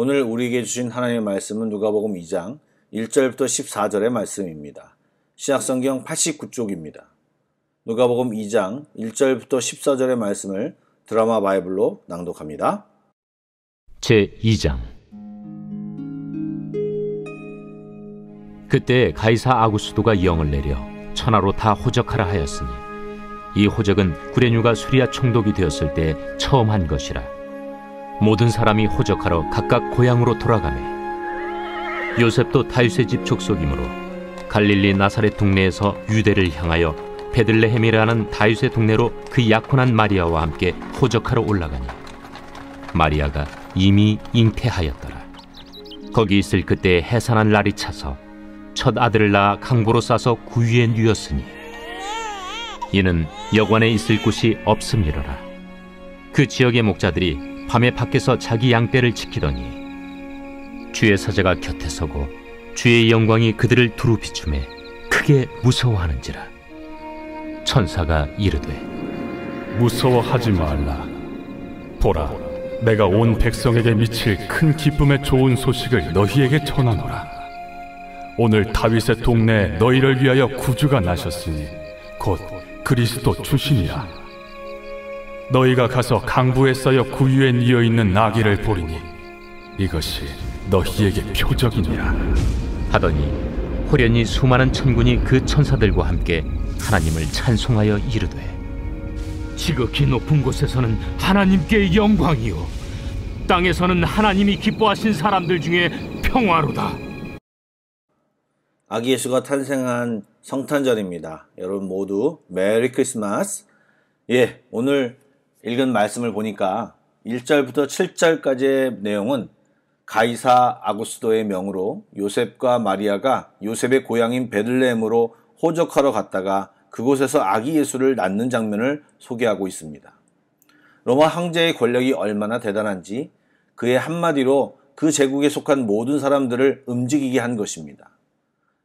오늘 우리에게 주신 하나님의 말씀은 누가복음 2장 1절부터 14절의 말씀입니다. 신약성경 89쪽입니다. 누가복음 2장 1절부터 14절의 말씀을 드라마 바이블로 낭독합니다. 제2장. 그때 가이사 아구스도가 영을 내려 천하로 다 호적하라 하였으니 이 호적은 구레뉴가 수리아 총독이 되었을 때 처음 한 것이라. 모든 사람이 호적하러 각각 고향으로 돌아가매 요셉도 다윗의 집 족속이므로 갈릴리 나사렛 동네에서 유대를 향하여 베들레헴이라는 다윗의 동네로 그 약혼한 마리아와 함께 호적하러 올라가니 마리아가 이미 잉태하였더라. 거기 있을 그때 해산한 날이 차서 첫 아들을 낳아 강보로 싸서 구유에 누였으니 이는 여관에 있을 곳이 없음이로라. 그 지역의 목자들이 밤에 밖에서 자기 양떼를 지키더니 주의 사자가 곁에 서고 주의 영광이 그들을 두루 비추매 크게 무서워하는지라. 천사가 이르되 무서워하지 말라. 보라, 내가 온 백성에게 미칠 큰 기쁨의 좋은 소식을 너희에게 전하노라. 오늘 다윗의 동네에 너희를 위하여 구주가 나셨으니 곧 그리스도 주시니라. 너희가 가서 강부에 쌓여 구유에 뉘어 있는 나귀를 보리니 이것이 너희에게 표적이니라 하더니 호련히 수많은 천군이 그 천사들과 함께 하나님을 찬송하여 이르되 지극히 높은 곳에서는 하나님께 영광이요 땅에서는 하나님이 기뻐하신 사람들 중에 평화로다. 아기 예수가 탄생한 성탄절입니다. 여러분 모두 메리 크리스마스. 오늘 읽은 말씀을 보니까 1절부터 7절까지의 내용은 가이사 아구스도의 명으로 요셉과 마리아가 요셉의 고향인 베들레헴으로 호적하러 갔다가 그곳에서 아기 예수를 낳는 장면을 소개하고 있습니다. 로마 황제의 권력이 얼마나 대단한지 그의 한마디로 그 제국에 속한 모든 사람들을 움직이게 한 것입니다.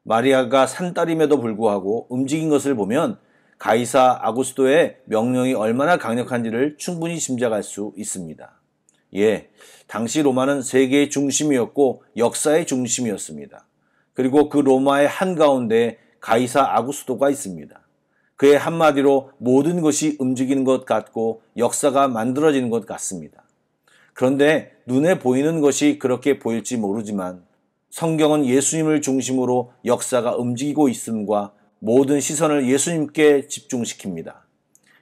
마리아가 산딸임에도 불구하고 움직인 것을 보면 가이사 아구스도의 명령이 얼마나 강력한지를 충분히 짐작할 수 있습니다. 당시 로마는 세계의 중심이었고 역사의 중심이었습니다. 그리고 그 로마의 한가운데에 가이사 아구스도가 있습니다. 그의 한마디로 모든 것이 움직이는 것 같고 역사가 만들어지는 것 같습니다. 그런데 눈에 보이는 것이 그렇게 보일지 모르지만 성경은 예수님을 중심으로 역사가 움직이고 있음과 모든 시선을 예수님께 집중시킵니다.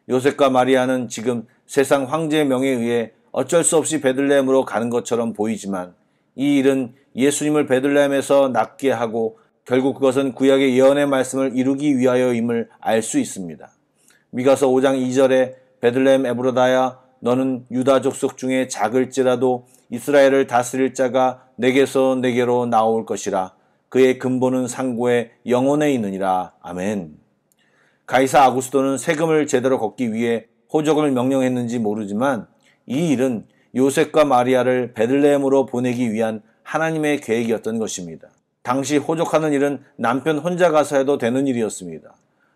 요셉과 마리아는 지금 세상 황제의 명에 의해 어쩔 수 없이 베들레헴으로 가는 것처럼 보이지만 이 일은 예수님을 베들레헴에서 낳게 하고 결국 그것은 구약의 예언의 말씀을 이루기 위하여임을 알 수 있습니다. 미가서 5장 2절에 베들레헴 에브라다야 너는 유다 족속 중에 작을지라도 이스라엘을 다스릴 자가 내게서 내게로 나올 것이라. 그의 근본은 상고의 영혼에 있느니라. 아멘. 가이사 아구스도는 세금을 제대로 걷기 위해 호적을 명령했는지 모르지만 이 일은 요셉과 마리아를 베들레헴으로 보내기 위한 하나님의 계획이었던 것입니다. 당시 호적하는 일은 남편 혼자 가서 해도 되는 일이었습니다.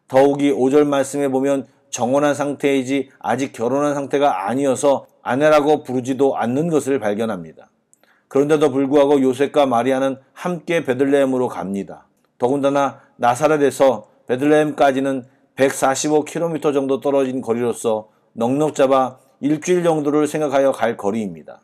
더욱이 5절 말씀에 보면 정혼한 상태이지 아직 결혼한 상태가 아니어서 아내라고 부르지도 않는 것을 발견합니다. 그런데도 불구하고 요셉과 마리아는 함께 베들레헴으로 갑니다. 더군다나 나사렛에서 베들레헴까지는 145km 정도 떨어진 거리로서 넉넉 잡아 일주일 정도를 생각하여 갈 거리입니다.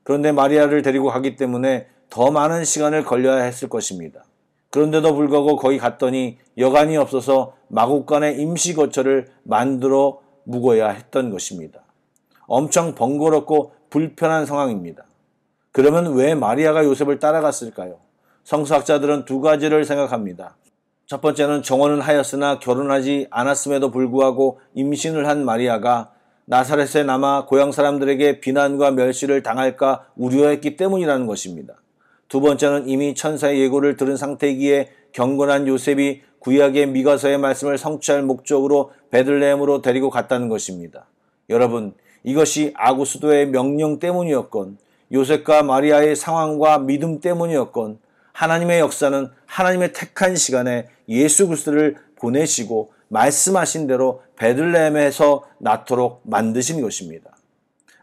그런데 마리아를 데리고 가기 때문에 더 많은 시간을 걸려야 했을 것입니다. 그런데도 불구하고 거기 갔더니 여관이 없어서 마국간의 임시거처를 만들어 묵어야 했던 것입니다. 엄청 번거롭고 불편한 상황입니다. 그러면 왜 마리아가 요셉을 따라갔을까요? 성서학자들은 두 가지를 생각합니다. 첫 번째는 정혼은 하였으나 결혼하지 않았음에도 불구하고 임신을 한 마리아가 나사렛에 남아 고향 사람들에게 비난과 멸시를 당할까 우려했기 때문이라는 것입니다. 두 번째는 이미 천사의 예고를 들은 상태이기에 경건한 요셉이 구약의 미가서의 말씀을 성취할 목적으로 베들레헴으로 데리고 갔다는 것입니다. 여러분, 이것이 아구스도의 명령 때문이었건 요셉과 마리아의 상황과 믿음 때문이었건 하나님의 역사는 하나님의 택한 시간에 예수 그리스도를 보내시고 말씀하신 대로 베들레헴에서 낳도록 만드신 것입니다.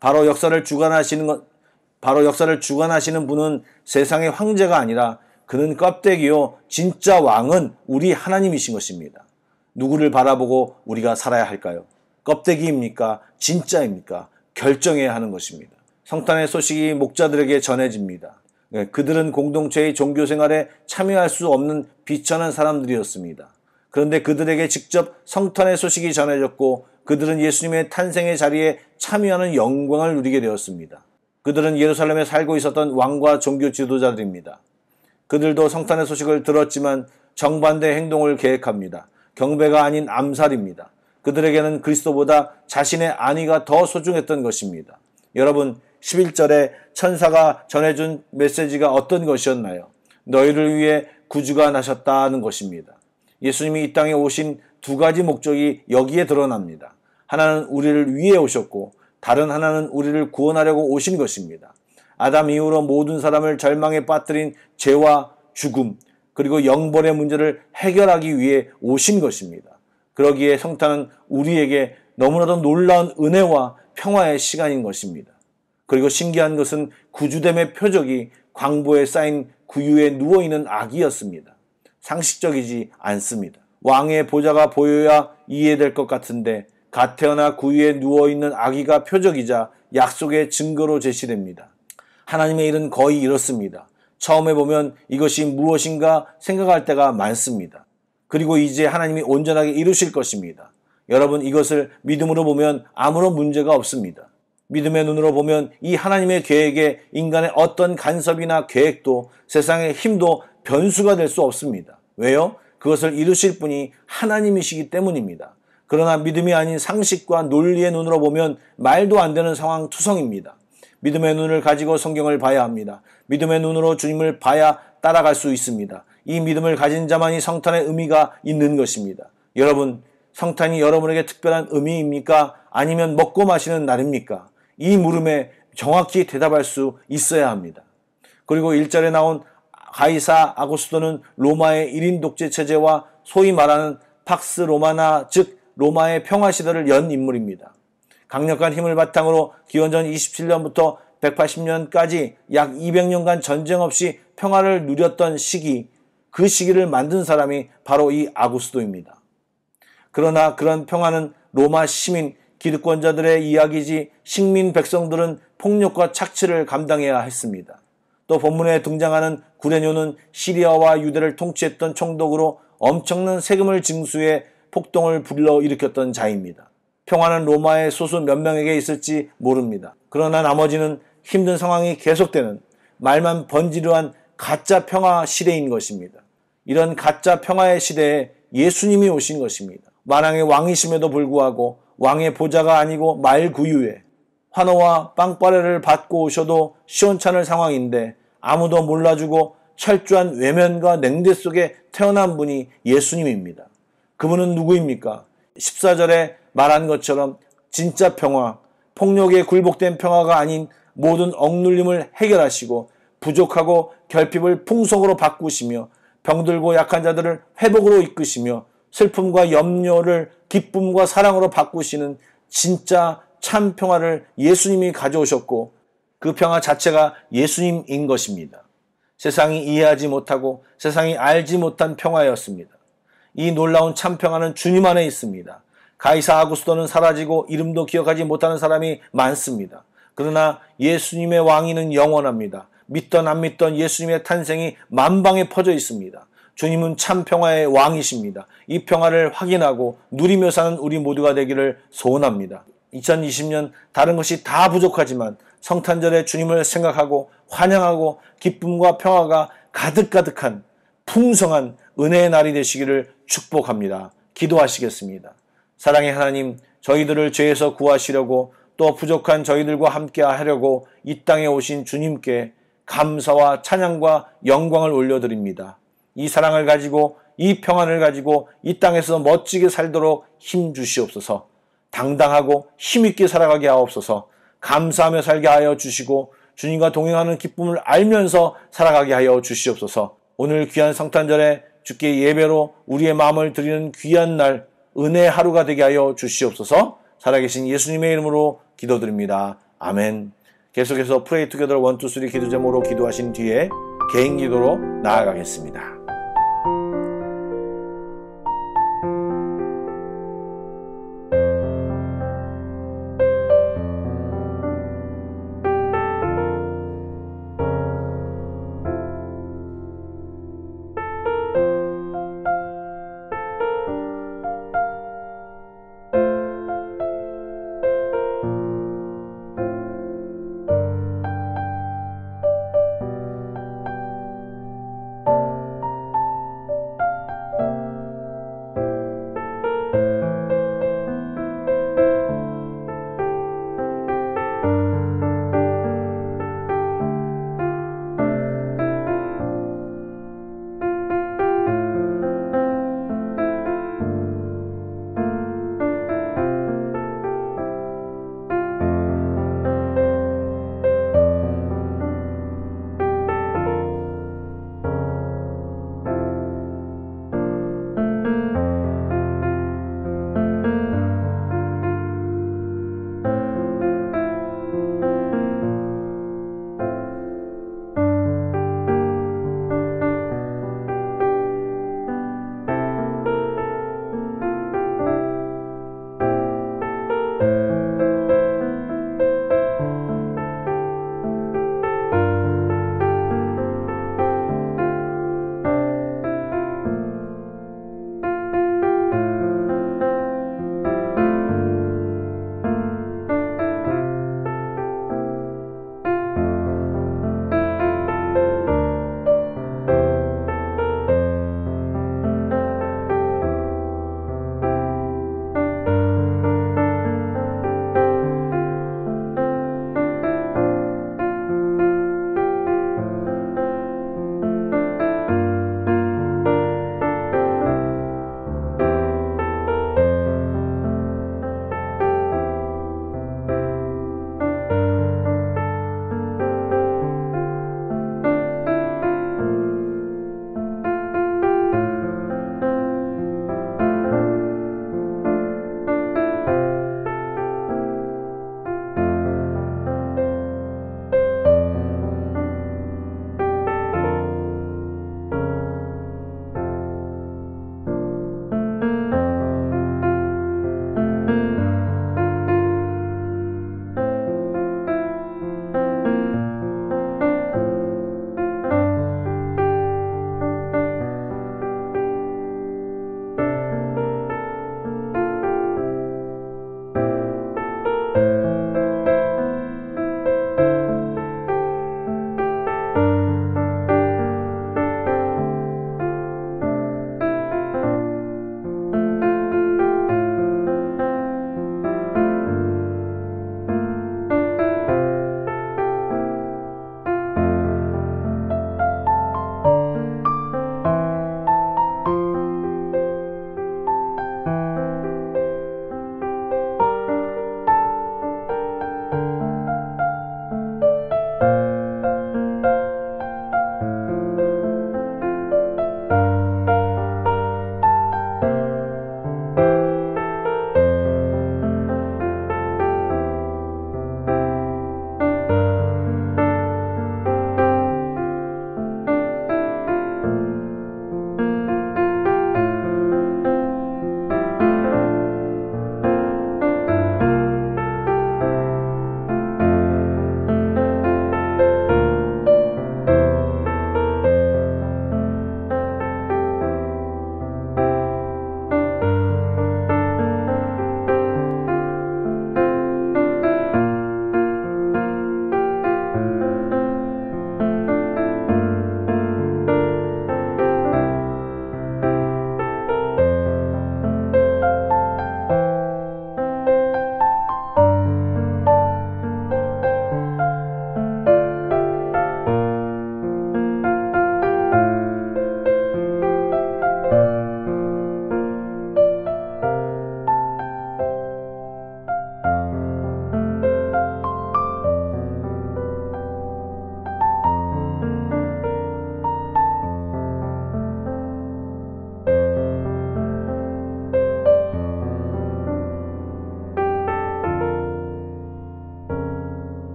바로 역사를 주관하시는 것, 바로 역사를 주관하시는 분은 세상의 황제가 아니라 그는 껍데기요 진짜 왕은 우리 하나님이신 것입니다. 누구를 바라보고 우리가 살아야 할까요? 껍데기입니까? 진짜입니까? 결정해야 하는 것입니다. 성탄의 소식이 목자들에게 전해집니다. 그들은 공동체의 종교 생활에 참여할 수 없는 비천한 사람들이었습니다. 그런데 그들에게 직접 성탄의 소식이 전해졌고 그들은 예수님의 탄생의 자리에 참여하는 영광을 누리게 되었습니다. 그들은 예루살렘에 살고 있었던 왕과 종교 지도자들입니다. 그들도 성탄의 소식을 들었지만 정반대 행동을 계획합니다. 경배가 아닌 암살입니다. 그들에게는 그리스도보다 자신의 안위가 더 소중했던 것입니다. 여러분, 11절에 천사가 전해준 메시지가 어떤 것이었나요? 너희를 위해 구주가 나셨다는 것입니다. 예수님이 이 땅에 오신 두 가지 목적이 여기에 드러납니다. 하나는 우리를 위해 오셨고 다른 하나는 우리를 구원하려고 오신 것입니다. 아담 이후로 모든 사람을 절망에 빠뜨린 죄와 죽음 그리고 영벌의 문제를 해결하기 위해 오신 것입니다. 그러기에 성탄은 우리에게 너무나도 놀라운 은혜와 평화의 시간인 것입니다. 그리고 신기한 것은 구주됨의 표적이 광보에 쌓인 구유에 누워있는 아기였습니다. 상식적이지 않습니다. 왕의 보좌가 보여야 이해될 것 같은데 갓 태어나 구유에 누워있는 아기가 표적이자 약속의 증거로 제시됩니다. 하나님의 일은 거의 이렇습니다. 처음에 보면 이것이 무엇인가 생각할 때가 많습니다. 그리고 이제 하나님이 온전하게 이루실 것입니다. 여러분, 이것을 믿음으로 보면 아무런 문제가 없습니다. 믿음의 눈으로 보면 이 하나님의 계획에 인간의 어떤 간섭이나 계획도 세상의 힘도 변수가 될 수 없습니다. 왜요? 그것을 이루실 분이 하나님이시기 때문입니다. 그러나 믿음이 아닌 상식과 논리의 눈으로 보면 말도 안 되는 상황 투성입니다. 믿음의 눈을 가지고 성경을 봐야 합니다. 믿음의 눈으로 주님을 봐야 따라갈 수 있습니다. 이 믿음을 가진 자만이 성탄의 의미가 있는 것입니다. 여러분, 성탄이 여러분에게 특별한 의미입니까? 아니면 먹고 마시는 날입니까? 이 물음에 정확히 대답할 수 있어야 합니다. 그리고 1절에 나온 가이사 아구스토는 로마의 1인 독재 체제와 소위 말하는 팍스 로마나 즉 로마의 평화 시대를 연 인물입니다. 강력한 힘을 바탕으로 기원전 27년부터 180년까지 약 200년간 전쟁 없이 평화를 누렸던 시기, 그 시기를 만든 사람이 바로 이 아구스토입니다. 그러나 그런 평화는 로마 시민, 기득권자들의 이야기지 식민 백성들은 폭력과 착취를 감당해야 했습니다. 또 본문에 등장하는 구레뇨는 시리아와 유대를 통치했던 총독으로 엄청난 세금을 징수해 폭동을 불러일으켰던 자입니다. 평화는 로마의 소수 몇 명에게 있을지 모릅니다. 그러나 나머지는 힘든 상황이 계속되는 말만 번지르한 가짜 평화 시대인 것입니다. 이런 가짜 평화의 시대에 예수님이 오신 것입니다. 만왕의 왕이심에도 불구하고 왕의 보좌가 아니고 말구유에 환호와 빵빠레를 받고 오셔도 시원찮을 상황인데 아무도 몰라주고 철저한 외면과 냉대 속에 태어난 분이 예수님입니다. 그분은 누구입니까? 14절에 말한 것처럼 진짜 평화, 폭력에 굴복된 평화가 아닌 모든 억눌림을 해결하시고 부족하고 결핍을 풍성으로 바꾸시며 병들고 약한 자들을 회복으로 이끄시며 슬픔과 염려를 기쁨과 사랑으로 바꾸시는 진짜 참 평화를 예수님이 가져오셨고 그 평화 자체가 예수님인 것입니다. 세상이 이해하지 못하고 세상이 알지 못한 평화였습니다. 이 놀라운 참 평화는 주님 안에 있습니다. 가이사 아구스토는 사라지고 이름도 기억하지 못하는 사람이 많습니다. 그러나 예수님의 왕위는 영원합니다. 믿던 안 믿던 예수님의 탄생이 만방에 퍼져 있습니다. 주님은 참 평화의 왕이십니다. 이 평화를 확인하고 누리며 사는 우리 모두가 되기를 소원합니다. 2020년 다른 것이 다 부족하지만 성탄절에 주님을 생각하고 환영하고 기쁨과 평화가 가득가득한 풍성한 은혜의 날이 되시기를 축복합니다. 기도하시겠습니다. 사랑의 하나님, 저희들을 죄에서 구하시려고 또 부족한 저희들과 함께 하려고 이 땅에 오신 주님께 감사와 찬양과 영광을 올려드립니다. 이 사랑을 가지고 이 평안을 가지고 이 땅에서 멋지게 살도록 힘 주시옵소서. 당당하고 힘있게 살아가게 하옵소서. 감사하며 살게 하여 주시고 주님과 동행하는 기쁨을 알면서 살아가게 하여 주시옵소서. 오늘 귀한 성탄절에 주께 예배로 우리의 마음을 드리는 귀한 날 은혜의 하루가 되게 하여 주시옵소서. 살아계신 예수님의 이름으로 기도드립니다. 아멘. 계속해서 프레이 투게더 1, 2, 3 기도 제목으로 기도하신 뒤에 개인 기도로 나아가겠습니다.